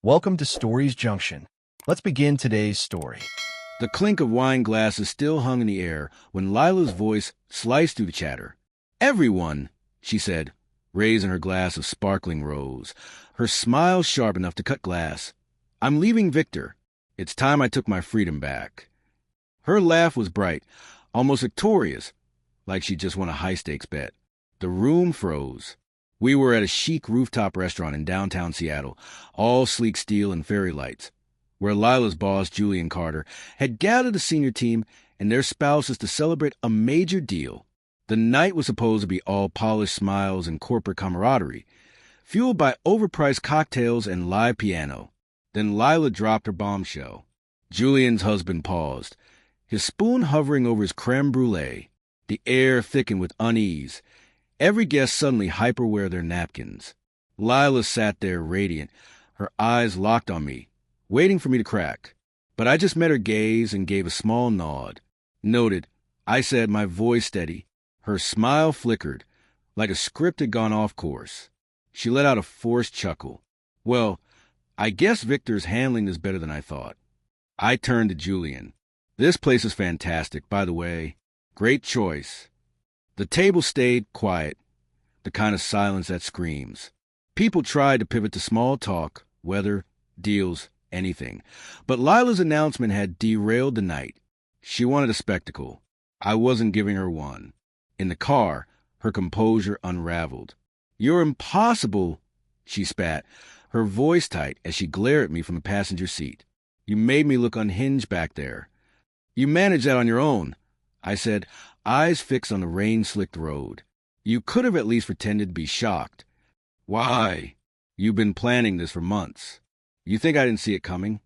Welcome to Stories Junction. Let's begin today's story. The clink of wine glasses still hung in the air when Lila's voice sliced through the chatter. "Everyone," she said, raising her glass of sparkling rose, her smile sharp enough to cut glass. "I'm leaving Victor. It's time I took my freedom back." Her laugh was bright, almost victorious, like she just won a high-stakes bet. The room froze. We were at a chic rooftop restaurant in downtown Seattle, all sleek steel and fairy lights, where Lila's boss, Julian Carter, had gathered the senior team and their spouses to celebrate a major deal. The night was supposed to be all polished smiles and corporate camaraderie, fueled by overpriced cocktails and live piano. Then Lila dropped her bombshell. Julian's husband paused, his spoon hovering over his creme brulee. The air thickened with unease. Every guest suddenly hyper-aware their napkins. Lila sat there radiant, her eyes locked on me, waiting for me to crack. But I just met her gaze and gave a small nod. "Noted," I said, my voice steady. Her smile flickered, like a script had gone off course. She let out a forced chuckle. "Well, I guess Victor's handling this better than I thought." I turned to Julian. "This place is fantastic, by the way. Great choice." The table stayed quiet, the kind of silence that screams. People tried to pivot to small talk, weather, deals, anything. But Lila's announcement had derailed the night. She wanted a spectacle. I wasn't giving her one. In the car, her composure unraveled. "You're impossible," she spat, her voice tight as she glared at me from the passenger seat. "You made me look unhinged back there." "You managed that on your own," I said, eyes fixed on the rain-slicked road. "You could have at least pretended to be shocked." "Why? You've been planning this for months. You think I didn't see it coming?"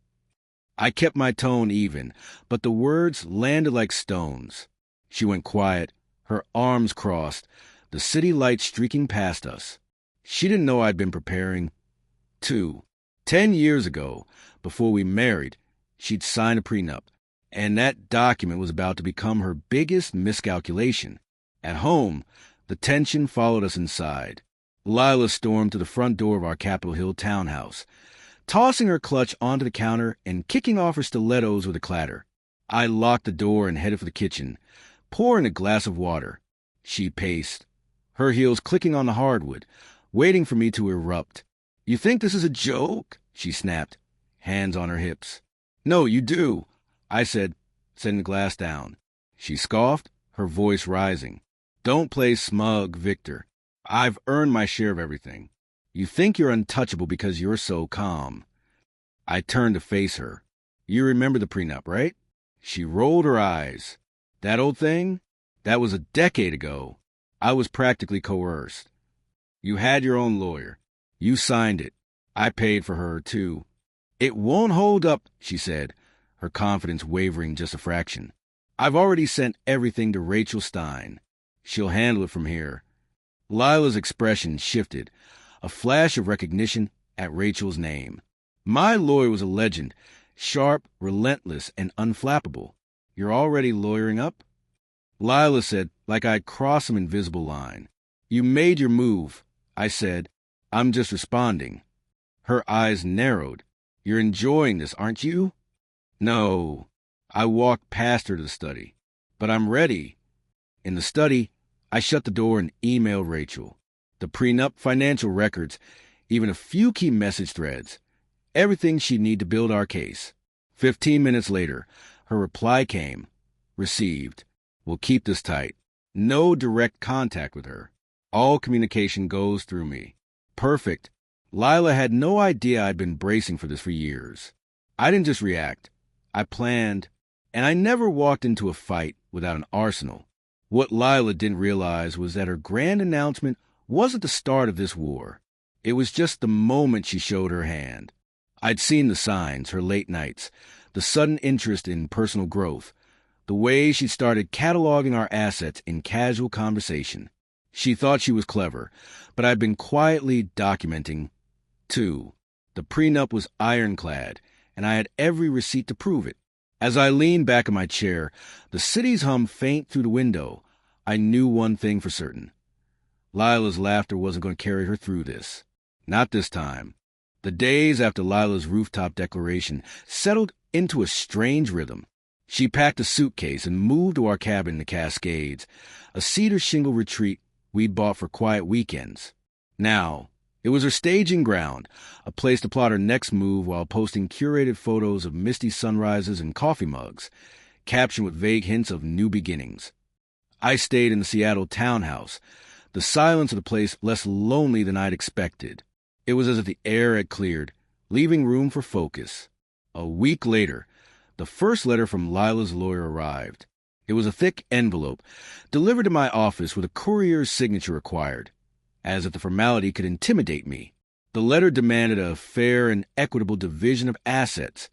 I kept my tone even, but the words landed like stones. She went quiet, her arms crossed, the city lights streaking past us. She didn't know I'd been preparing. 10 years ago, before we married, she'd signed a prenup. And that document was about to become her biggest miscalculation. At home, the tension followed us inside. Lila stormed to the front door of our Capitol Hill townhouse, tossing her clutch onto the counter and kicking off her stilettos with a clatter. I locked the door and headed for the kitchen, pouring a glass of water. She paced, her heels clicking on the hardwood, waiting for me to erupt. "You think this is a joke?" she snapped, hands on her hips. "No, you do," I said, setting the glass down. She scoffed, her voice rising. "Don't play smug, Victor. I've earned my share of everything. You think you're untouchable because you're so calm." I turned to face her. "You remember the prenup, right?" She rolled her eyes. "That old thing? That was a decade ago. I was practically coerced. You had your own lawyer. You signed it. I paid for her, too." "It won't hold up," she said, her confidence wavering just a fraction. "I've already sent everything to Rachel Stein. She'll handle it from here." Lila's expression shifted, a flash of recognition at Rachel's name. My lawyer was a legend, sharp, relentless, and unflappable. "You're already lawyering up?" Lila said, like I'd crossed some invisible line. "You made your move," I said. "I'm just responding." Her eyes narrowed. "You're enjoying this, aren't you?" "No." I walked past her to the study. "But I'm ready." In the study, I shut the door and emailed Rachel. The prenup, financial records, even a few key message threads. Everything she'd need to build our case. 15 minutes later, her reply came. "Received. We'll keep this tight." No direct contact with her. All communication goes through me. Perfect. Lila had no idea I'd been bracing for this for years. I didn't just react. I planned, and I never walked into a fight without an arsenal. What Lila didn't realize was that her grand announcement wasn't the start of this war. It was just the moment she showed her hand. I'd seen the signs, her late nights, the sudden interest in personal growth, the way she started cataloging our assets in casual conversation. She thought she was clever, but I'd been quietly documenting. The prenup was ironclad, and I had every receipt to prove it. As I leaned back in my chair, the city's hum faint through the window, I knew one thing for certain. Lila's laughter wasn't going to carry her through this. Not this time. The days after Lila's rooftop declaration settled into a strange rhythm. She packed a suitcase and moved to our cabin in the Cascades, a cedar shingle retreat we'd bought for quiet weekends. Now, it was her staging ground, a place to plot her next move while posting curated photos of misty sunrises and coffee mugs, captioned with vague hints of new beginnings. I stayed in the Seattle townhouse, the silence of the place less lonely than I'd expected. It was as if the air had cleared, leaving room for focus. A week later, the first letter from Lila's lawyer arrived. It was a thick envelope, delivered to my office with a courier's signature required, as if the formality could intimidate me. The letter demanded a fair and equitable division of assets,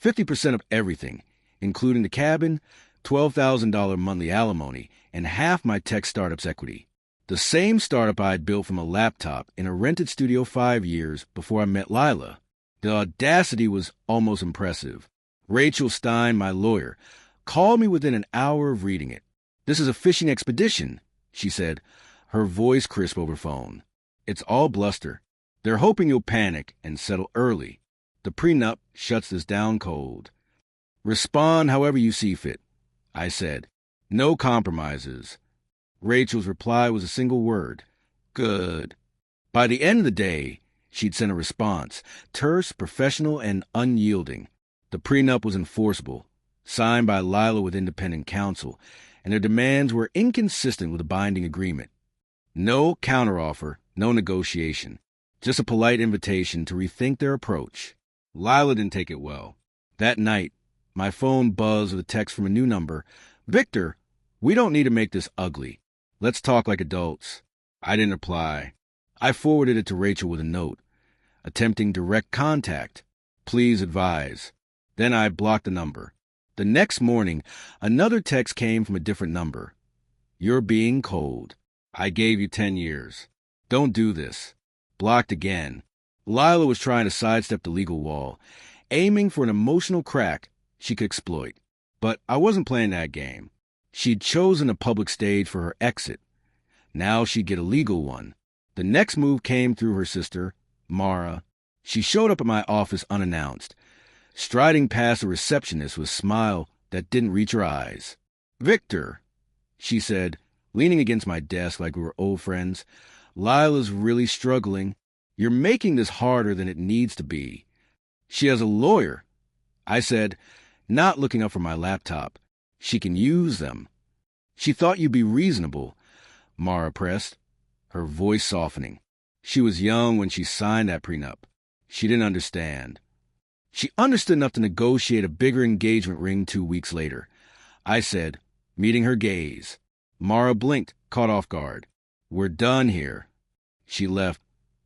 50% of everything, including the cabin, $12,000 monthly alimony, and half my tech startup's equity. The same startup I had built from a laptop in a rented studio 5 years before I met Lila. The audacity was almost impressive. Rachel Stein, my lawyer, called me within an hour of reading it. "This is a fishing expedition," she said, her voice crisp over phone. "It's all bluster. They're hoping you'll panic and settle early. The prenup shuts this down cold. Respond however you see fit," I said. "No compromises." Rachel's reply was a single word: "Good." By the end of the day, she'd sent a response, terse, professional, and unyielding. The prenup was enforceable, signed by Lila with independent counsel, and their demands were inconsistent with the binding agreement. No counteroffer, no negotiation, just a polite invitation to rethink their approach. Lila didn't take it well. That night, my phone buzzed with a text from a new number. "Victor, we don't need to make this ugly. Let's talk like adults." I didn't reply. I forwarded it to Rachel with a note, attempting direct contact. "Please advise." Then I blocked the number. The next morning, another text came from a different number. "You're being cold. I gave you 10 years. Don't do this." Blocked again. Lila was trying to sidestep the legal wall, aiming for an emotional crack she could exploit. But I wasn't playing that game. She'd chosen a public stage for her exit. Now she'd get a legal one. The next move came through her sister, Mara. She showed up at my office unannounced, striding past a receptionist with a smile that didn't reach her eyes. "Victor," she said, leaning against my desk like we were old friends, "Lila's really struggling. You're making this harder than it needs to be." "She has a lawyer," I said, not looking up from my laptop. "She can use them." "She thought you'd be reasonable," Mara pressed, her voice softening. She was young when she signed that prenup. She didn't understand. She understood enough to negotiate a bigger engagement ring 2 weeks later. I said, meeting her gaze. Mara blinked, caught off guard. "We're done here." She left,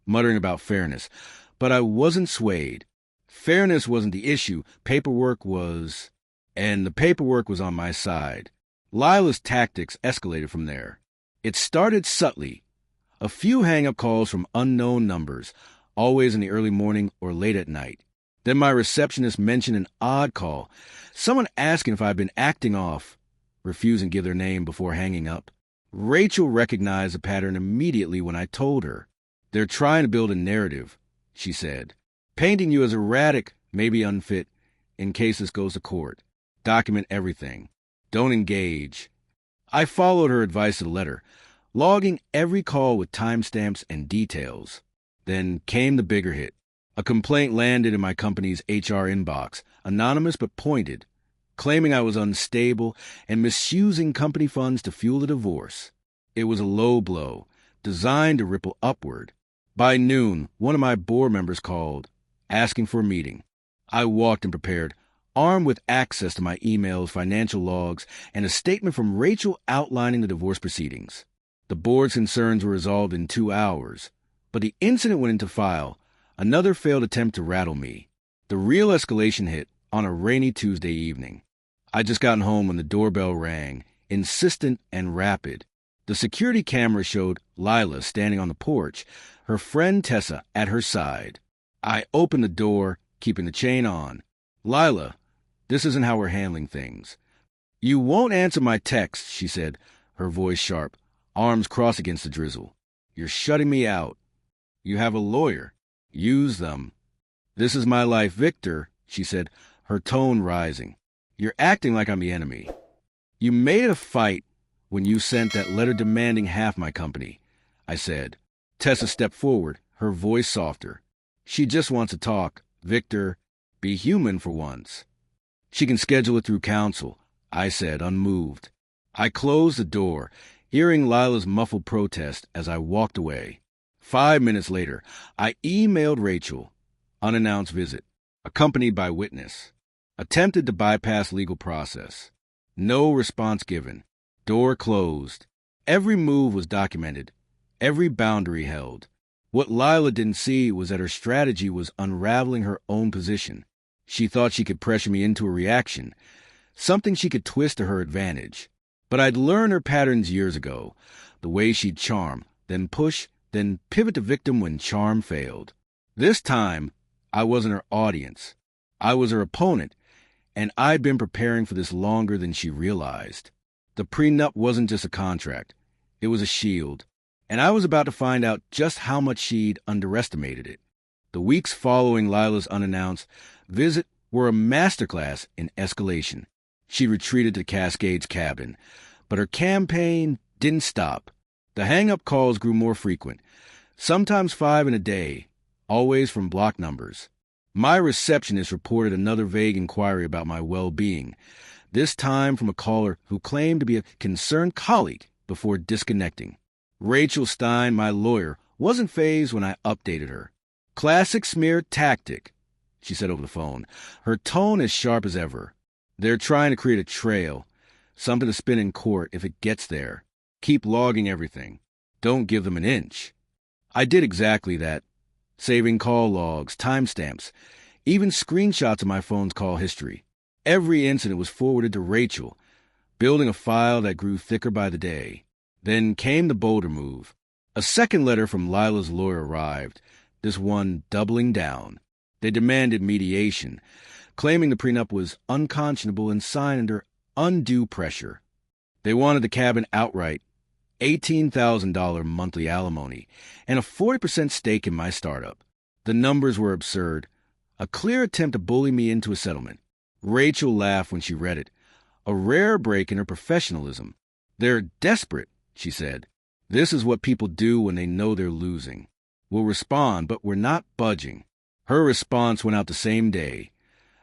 muttering about fairness. But I wasn't swayed. Fairness wasn't the issue. Paperwork was. And the paperwork was on my side. Lila's tactics escalated from there. It started subtly. A few hang-up calls from unknown numbers, always in the early morning or late at night. Then my receptionist mentioned an odd call, someone asking if I'd been acting off, refusing to give their name before hanging up. Rachel recognized the pattern immediately when I told her. "They're trying to build a narrative," she said, "painting you as erratic, maybe unfit, in case this goes to court. Document everything. Don't engage." I followed her advice to the letter, logging every call with timestamps and details. Then came the bigger hit. A complaint landed in my company's HR inbox, anonymous but pointed, claiming I was unstable and misusing company funds to fuel a divorce. It was a low blow, designed to ripple upward. By noon, one of my board members called, asking for a meeting. I walked in prepared, armed with access to my emails, financial logs, and a statement from Rachel outlining the divorce proceedings. The board's concerns were resolved in 2 hours, but the incident went into file, another failed attempt to rattle me. The real escalation hit on a rainy Tuesday evening. I'd just gotten home when the doorbell rang, insistent and rapid. The security camera showed Lila standing on the porch, her friend Tessa at her side. I opened the door, keeping the chain on. "Lila, this isn't how we're handling things." "You won't answer my text," she said, her voice sharp, arms crossed against the drizzle. "You're shutting me out. You have a lawyer. Use them." "This is my life, Victor," she said, her tone rising. "You're acting like I'm the enemy. You made it a fight when you sent that letter demanding half my company," I said. Tessa stepped forward, her voice softer. "She just wants to talk. Victor, be human for once." "She can schedule it through counsel," I said, unmoved. I closed the door, hearing Lila's muffled protest as I walked away. 5 minutes later, I emailed Rachel. Unannounced visit. Accompanied by witness. Attempted to bypass legal process. No response given. Door closed. Every move was documented. Every boundary held. What Lila didn't see was that her strategy was unraveling her own position. She thought she could pressure me into a reaction, something she could twist to her advantage. But I'd learned her patterns years ago, the way she'd charm, then push, then pivot to victim when charm failed. This time, I wasn't her audience. I was her opponent, and I'd been preparing for this longer than she realized. The prenup wasn't just a contract. It was a shield, and I was about to find out just how much she'd underestimated it. The weeks following Lila's unannounced visit were a masterclass in escalation. She retreated to Cascade's cabin, but her campaign didn't stop. The hang-up calls grew more frequent, sometimes 5 in a day, always from block numbers. My receptionist reported another vague inquiry about my well-being, this time from a caller who claimed to be a concerned colleague before disconnecting. Rachel Stein, my lawyer, wasn't fazed when I updated her. "Classic smear tactic," she said over the phone, her tone as sharp as ever. "They're trying to create a trail, something to spin in court if it gets there. Keep logging everything. Don't give them an inch." I did exactly that, saving call logs, timestamps, even screenshots of my phone's call history. Every incident was forwarded to Rachel, building a file that grew thicker by the day. Then came the bolder move. A second letter from Lila's lawyer arrived, this one doubling down. They demanded mediation, claiming the prenup was unconscionable and signed under undue pressure. They wanted the cabin outright, $18,000 monthly alimony, and a 40% stake in my startup. The numbers were absurd, a clear attempt to bully me into a settlement. Rachel laughed when she read it, a rare break in her professionalism. "They're desperate," she said. "This is what people do when they know they're losing. We'll respond, but we're not budging." Her response went out the same day,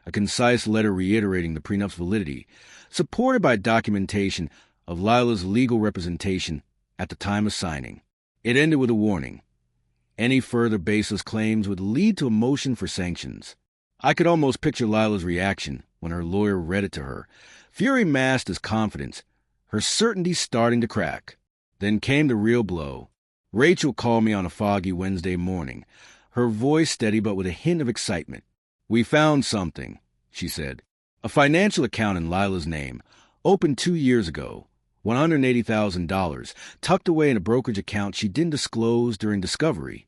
a concise letter reiterating the prenup's validity, supported by documentation of Lila's legal representation at the time of signing. It ended with a warning. Any further baseless claims would lead to a motion for sanctions. I could almost picture Lila's reaction when her lawyer read it to her, fury masked as confidence, her certainty starting to crack. Then came the real blow. Rachel called me on a foggy Wednesday morning, her voice steady but with a hint of excitement. "We found something," she said. "A financial account in Lila's name, opened 2 years ago, $180,000, tucked away in a brokerage account she didn't disclose during discovery."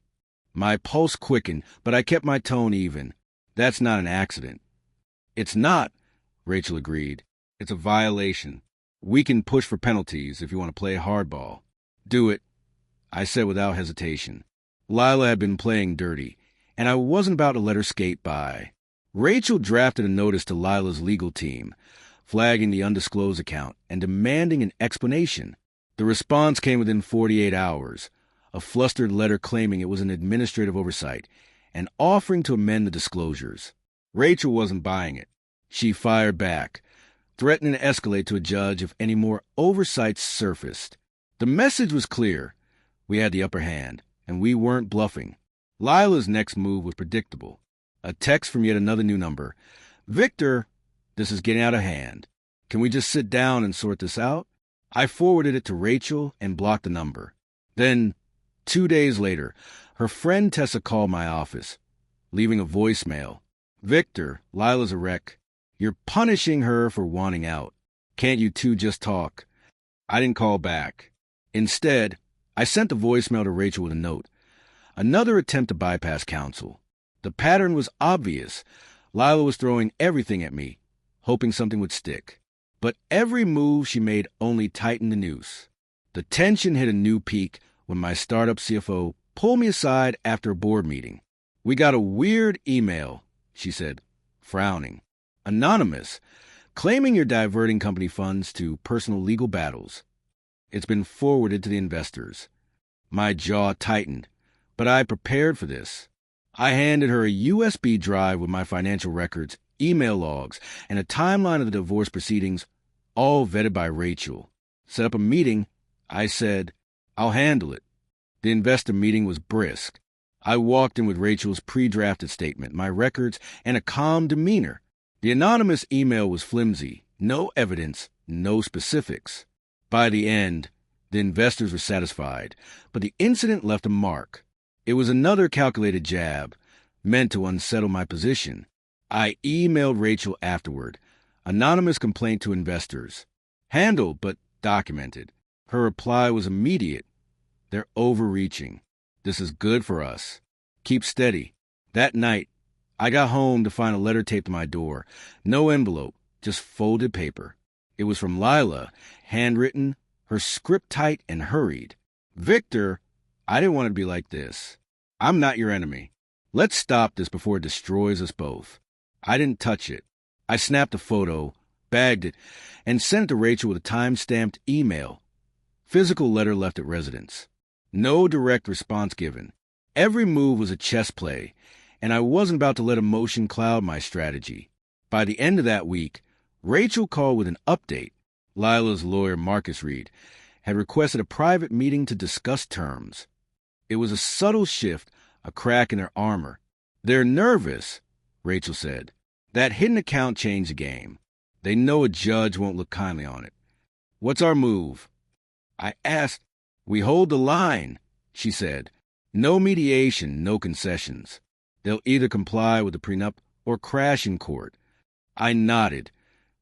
My pulse quickened, but I kept my tone even. "That's not an accident." "It's not," Rachel agreed. "It's a violation. We can push for penalties if you want to play hardball." "Do it," I said without hesitation. Lila had been playing dirty, and I wasn't about to let her skate by. Rachel drafted a notice to Lila's legal team, flagging the undisclosed account and demanding an explanation. The response came within 48 hours, a flustered letter claiming it was an administrative oversight and offering to amend the disclosures. Rachel wasn't buying it. She fired back, threatening to escalate to a judge if any more oversights surfaced. The message was clear. We had the upper hand, and we weren't bluffing. Lila's next move was predictable. A text from yet another new number. "Victor, this is getting out of hand. Can we just sit down and sort this out?" I forwarded it to Rachel and blocked the number. Then, 2 days later, her friend Tessa called my office, leaving a voicemail. "Victor, Lila's a wreck. You're punishing her for wanting out. Can't you two just talk?" I didn't call back. Instead, I sent the voicemail to Rachel with a note. Another attempt to bypass counsel. The pattern was obvious. Lila was throwing everything at me, hoping something would stick. But every move she made only tightened the noose. The tension hit a new peak when my startup CFO pulled me aside after a board meeting. We got a weird email, she said, frowning. Anonymous, claiming you're diverting company funds to personal legal battles. It's been forwarded to the investors. My jaw tightened, but I prepared for this. I handed her a USB drive with my financial records, email logs, and a timeline of the divorce proceedings, all vetted by Rachel. Set up a meeting. I said, I'll handle it. The investor meeting was brisk. I walked in with Rachel's pre-drafted statement, my records, and a calm demeanor. The anonymous email was flimsy. No evidence, no specifics. By the end, the investors were satisfied, but the incident left a mark. It was another calculated jab, meant to unsettle my position. I emailed Rachel afterward. Anonymous complaint to investors. Handled, but documented. Her reply was immediate. They're overreaching. This is good for us. Keep steady. That night, I got home to find a letter taped to my door. No envelope, just folded paper. It was from Lila, handwritten, her script tight and hurried. Victor, I didn't want it to be like this. I'm not your enemy. Let's stop this before it destroys us both. I didn't touch it. I snapped a photo, bagged it, and sent it to Rachel with a time-stamped email. Physical letter left at residence. No direct response given. Every move was a chess play, and I wasn't about to let emotion cloud my strategy. By the end of that week, Rachel called with an update. Lila's lawyer, Marcus Reed, had requested a private meeting to discuss terms. It was a subtle shift, a crack in their armor. They're nervous, Rachel said. That hidden account changed the game. They know a judge won't look kindly on it. What's our move? I asked. We hold the line, she said. No mediation, no concessions. They'll either comply with the prenup or crash in court. I nodded,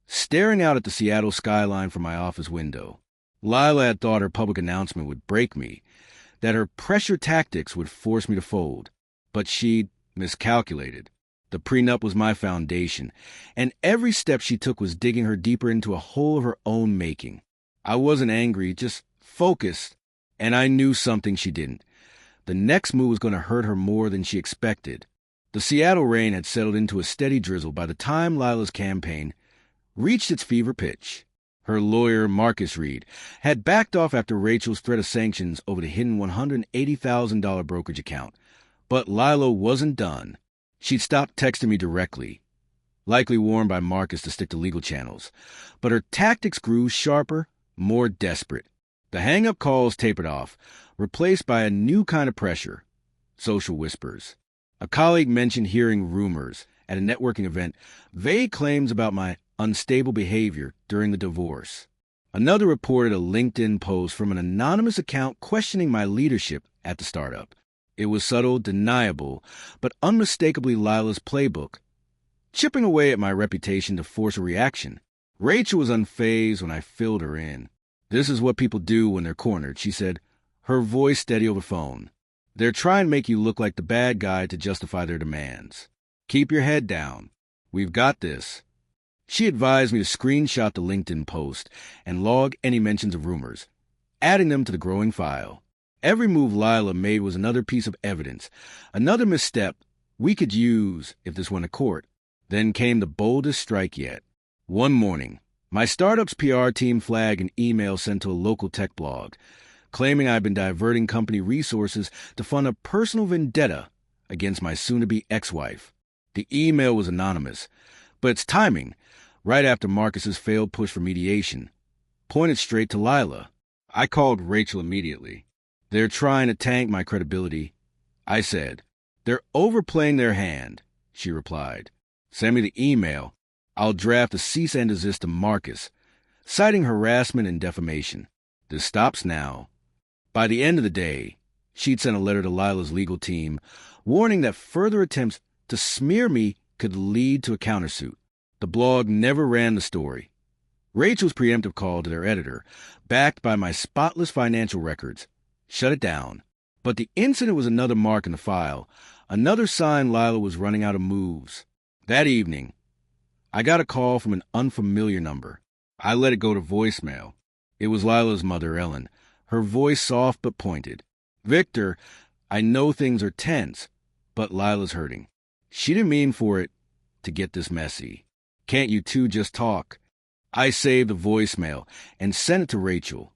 staring out at the Seattle skyline from my office window. Lila had thought her public announcement would break me, that her pressure tactics would force me to fold. But she'd miscalculated. The prenup was my foundation, and every step she took was digging her deeper into a hole of her own making. I wasn't angry, just focused, and I knew something she didn't. The next move was going to hurt her more than she expected. The Seattle rain had settled into a steady drizzle by the time Lila's campaign reached its fever pitch. Her lawyer, Marcus Reed, had backed off after Rachel's threat of sanctions over the hidden $180,000 brokerage account. But Lila wasn't done. She'd stopped texting me directly, likely warned by Marcus to stick to legal channels. But her tactics grew sharper, more desperate. The hang-up calls tapered off, replaced by a new kind of pressure, social whispers. A colleague mentioned hearing rumors at a networking event, vague claims about my unstable behavior during the divorce. Another reported a LinkedIn post from an anonymous account questioning my leadership at the startup. It was subtle, deniable, but unmistakably Lila's playbook, chipping away at my reputation to force a reaction. Rachel was unfazed when I filled her in. This is what people do when they're cornered, she said, her voice steady over phone. They're trying to make you look like the bad guy to justify their demands. Keep your head down. We've got this. She advised me to screenshot the LinkedIn post and log any mentions of rumors, adding them to the growing file. Every move Lila made was another piece of evidence, another misstep we could use if this went to court. Then came the boldest strike yet. One morning, my startup's PR team flagged an email sent to a local tech blog, claiming I'd been diverting company resources to fund a personal vendetta against my soon-to-be ex-wife. The email was anonymous, but its timing, right after Marcus's failed push for mediation, pointed straight to Lila. I called Rachel immediately. They're trying to tank my credibility, I said. They're overplaying their hand, she replied. Send me the email. I'll draft a cease and desist to Marcus, citing harassment and defamation. This stops now. By the end of the day, she'd sent a letter to Lila's legal team, warning that further attempts to smear me could lead to a countersuit. The blog never ran the story. Rachel's preemptive call to their editor, backed by my spotless financial records, shut it down. But the incident was another mark in the file, another sign Lila was running out of moves. That evening, I got a call from an unfamiliar number. I let it go to voicemail. It was Lila's mother, Ellen, her voice soft but pointed. Victor, I know things are tense, But Lila's hurting. She didn't mean for it to get this messy. Can't you two just talk? I saved a voicemail and sent it to Rachel.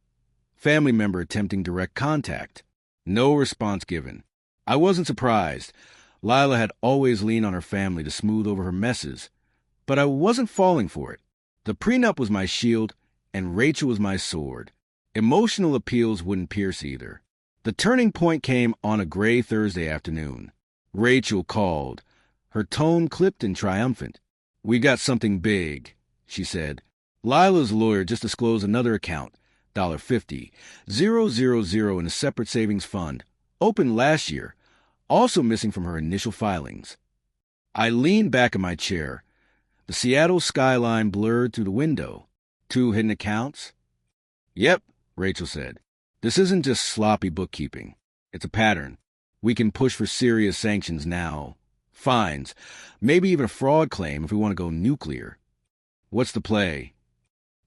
Family member attempting direct contact. No response given. I wasn't surprised. Lila had always leaned on her family to smooth over her messes, but I wasn't falling for it. The prenup was my shield, and Rachel was my sword. Emotional appeals wouldn't pierce either. The turning point came on a gray Thursday afternoon. Rachel called, her tone clipped and triumphant. "We got something big," she said. Lila's lawyer just disclosed another account, $50,000 in a separate savings fund, opened last year, also missing from her initial filings. I leaned back in my chair. The Seattle skyline blurred through the window. 2 hidden accounts? "Yep," Rachel said. "This isn't just sloppy bookkeeping. It's a pattern. We can push for serious sanctions now. Fines. Maybe even a fraud claim if we want to go nuclear." "What's the play?"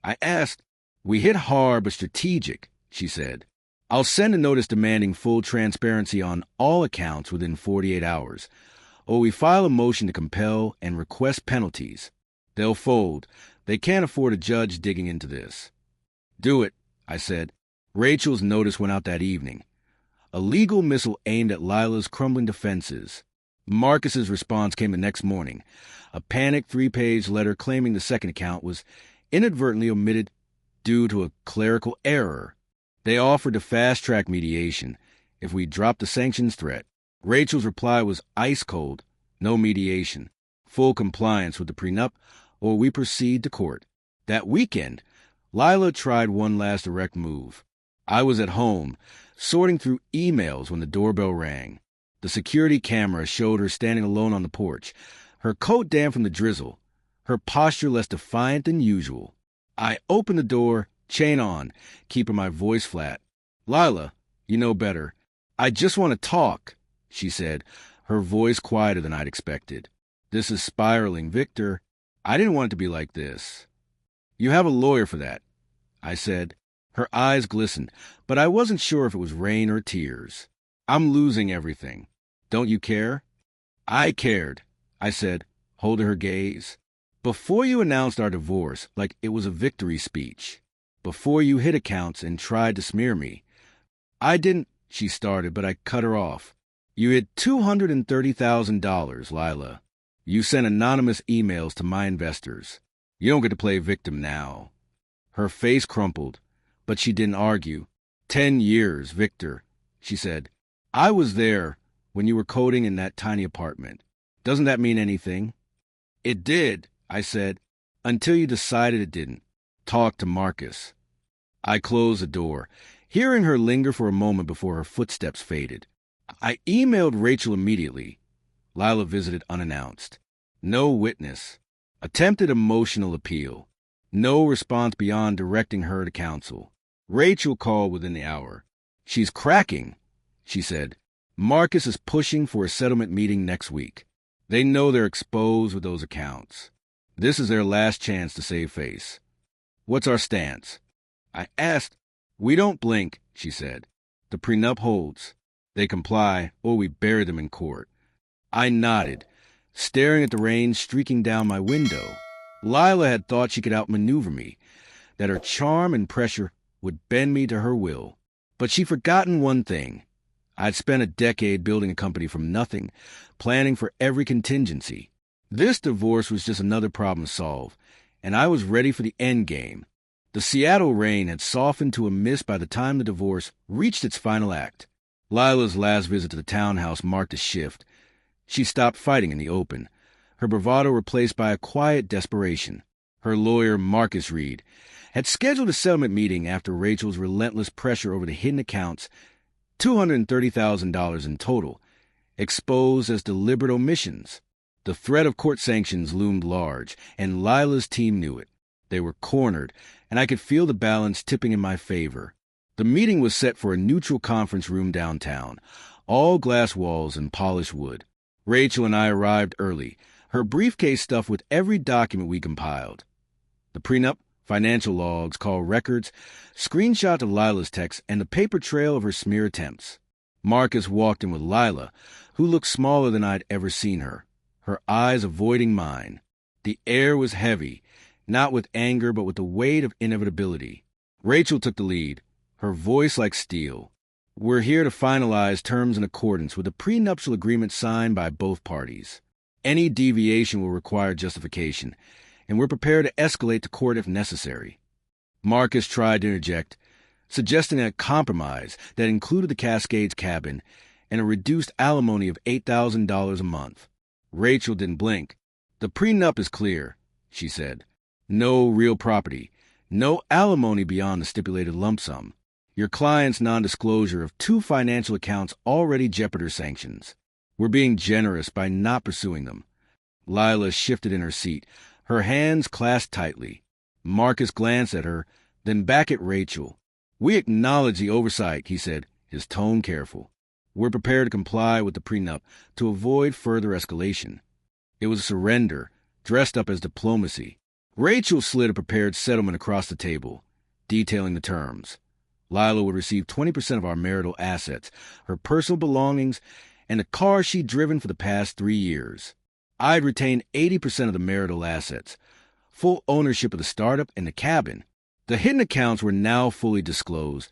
I asked. "We hit hard but strategic," she said. "I'll send a notice demanding full transparency on all accounts within 48 hours. Or we file a motion to compel and request penalties. They'll fold. They can't afford a judge digging into this." "Do it," I said. Rachel's notice went out that evening. A legal missile aimed at Lila's crumbling defenses. Marcus's response came the next morning. A panicked 3-page letter claiming the second account was inadvertently omitted due to a clerical error. They offered to fast-track mediation if we dropped the sanctions threat. Rachel's reply was ice cold, no mediation, full compliance with the prenup, or we proceed to court. That weekend, Lila tried one last direct move. I was at home, sorting through emails when the doorbell rang. The security camera showed her standing alone on the porch, her coat damp from the drizzle, her posture less defiant than usual. I opened the door, chain on, keeping my voice flat. "Lila, you know better. I just want to talk," she said, her voice quieter than I'd expected. "This is spiraling, Victor. I didn't want it to be like this." "You have a lawyer for that," I said. Her eyes glistened, but I wasn't sure if it was rain or tears. "I'm losing everything. Don't you care?" "I cared," I said, holding her gaze. "Before you announced our divorce like it was a victory speech. Before you hid accounts and tried to smear me." "I didn't," she started, but I cut her off. "You hid $230,000, Lila. You sent anonymous emails to my investors. You don't get to play victim now." Her face crumpled, but she didn't argue. 10 years, Victor," she said. "I was there when you were coding in that tiny apartment. Doesn't that mean anything?" "It did," I said, "until you decided it didn't. Talk to Marcus." I closed the door, hearing her linger for a moment before her footsteps faded. I emailed Rachel immediately. Lila visited unannounced. No witness. Attempted emotional appeal. No response beyond directing her to counsel. Rachel called within the hour. "She's cracking," she said. "Marcus is pushing for a settlement meeting next week. They know they're exposed with those accounts. This is their last chance to save face." "What's our stance?" I asked. "We don't blink," she said. "The prenup holds. They comply, or we bury them in court." I nodded, staring at the rain streaking down my window. Lila had thought she could outmaneuver me, that her charm and pressure would bend me to her will. But she'd forgotten one thing. I'd spent a decade building a company from nothing, planning for every contingency. This divorce was just another problem to solve, and I was ready for the end game. The Seattle rain had softened to a mist by the time the divorce reached its final act. Lila's last visit to the townhouse marked a shift. She stopped fighting in the open, her bravado replaced by a quiet desperation. Her lawyer, Marcus Reed, had scheduled a settlement meeting after Rachel's relentless pressure over the hidden accounts, $230,000 in total, exposed as deliberate omissions. The threat of court sanctions loomed large, and Lila's team knew it. They were cornered, and I could feel the balance tipping in my favor. The meeting was set for a neutral conference room downtown, all glass walls and polished wood. Rachel and I arrived early, her briefcase stuffed with every document we compiled. The prenup, financial logs, call records, screenshot of Lila's text, and the paper trail of her smear attempts. Marcus walked in with Lila, who looked smaller than I'd ever seen her, her eyes avoiding mine. The air was heavy, not with anger but with the weight of inevitability. Rachel took the lead, her voice like steel. We're here to finalize terms in accordance with the prenuptial agreement signed by both parties. Any deviation will require justification, and we're prepared to escalate to court if necessary. Marcus tried to interject, suggesting a compromise that included the Cascades cabin and a reduced alimony of $8,000 a month. Rachel didn't blink. The prenup is clear, she said. No real property, no alimony beyond the stipulated lump sum. Your client's non-disclosure of 2 financial accounts already jeopardizes sanctions. We're being generous by not pursuing them. Lila shifted in her seat, her hands clasped tightly. Marcus glanced at her, then back at Rachel. We acknowledge the oversight, he said, his tone careful. We're prepared to comply with the prenup to avoid further escalation. It was a surrender, dressed up as diplomacy. Rachel slid a prepared settlement across the table, detailing the terms. Lila would receive 20% of our marital assets, her personal belongings, and the car she'd driven for the past 3 years. I'd retain 80% of the marital assets, full ownership of the startup and the cabin. The hidden accounts were now fully disclosed,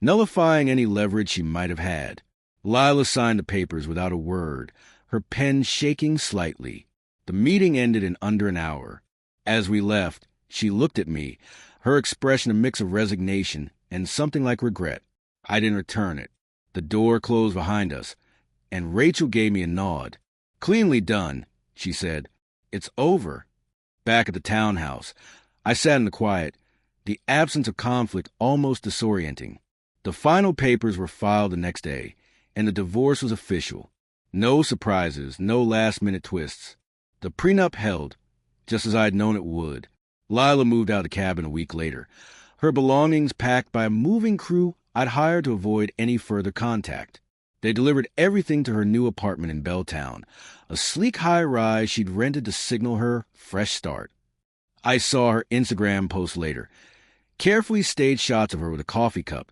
nullifying any leverage she might have had. Lila signed the papers without a word, her pen shaking slightly. The meeting ended in under an hour. As we left, she looked at me, her expression a mix of resignation and something like regret. I didn't return it. The door closed behind us, and Rachel gave me a nod. Cleanly done, she said. It's over. Back at the townhouse, I sat in the quiet, the absence of conflict almost disorienting. The final papers were filed the next day, and the divorce was official. No surprises, no last-minute twists. The prenup held, just as I had known it would. Lila moved out of the cabin a week later, her belongings packed by a moving crew I'd hired to avoid any further contact. They delivered everything to her new apartment in Belltown, a sleek high-rise she'd rented to signal her fresh start. I saw her Instagram post later, carefully staged shots of her with a coffee cup,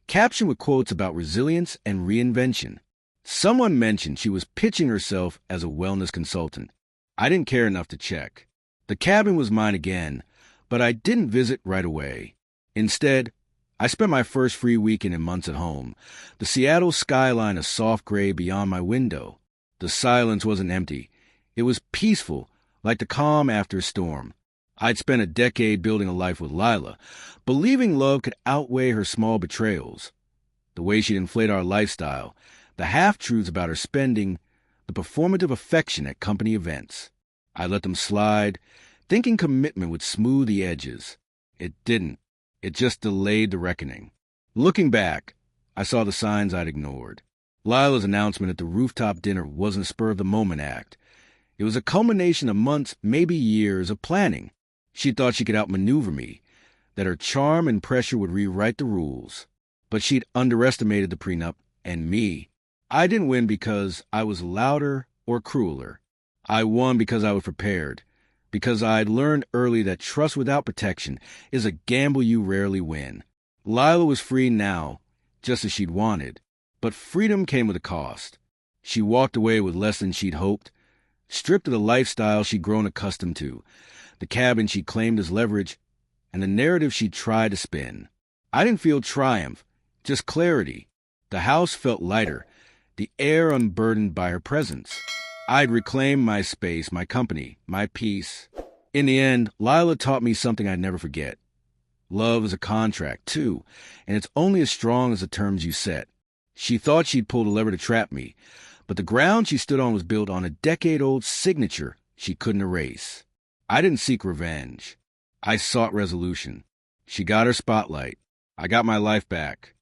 captioned with quotes about resilience and reinvention. Someone mentioned she was pitching herself as a wellness consultant. I didn't care enough to check. The cabin was mine again, but I didn't visit right away. Instead, I spent my first free weekend in months at home, the Seattle skyline a soft gray beyond my window. The silence wasn't empty. It was peaceful, like the calm after a storm. I'd spent a decade building a life with Lila, believing love could outweigh her small betrayals. The way she'd inflate our lifestyle, the half-truths about her spending, the performative affection at company events. I let them slide, thinking commitment would smooth the edges. It didn't. It just delayed the reckoning. Looking back, I saw the signs I'd ignored. Lila's announcement at the rooftop dinner wasn't a spur-of-the-moment act. It was a culmination of months, maybe years, of planning. She thought she could outmaneuver me, that her charm and pressure would rewrite the rules. But she'd underestimated the prenup and me. I didn't win because I was louder or crueler. I won because I was prepared, because I'd learned early that trust without protection is a gamble you rarely win. Lila was free now, just as she'd wanted, but freedom came with a cost. She walked away with less than she'd hoped, stripped of the lifestyle she'd grown accustomed to, the cabin she'd claimed as leverage, and the narrative she'd tried to spin. I didn't feel triumph, just clarity. The house felt lighter, the air unburdened by her presence. I'd reclaimed my space, my company, my peace. In the end, Lila taught me something I'd never forget. Love is a contract, too, and it's only as strong as the terms you set. She thought she'd pulled a lever to trap me, but the ground she stood on was built on a decade-old signature she couldn't erase. I didn't seek revenge. I sought resolution. She got her spotlight. I got my life back.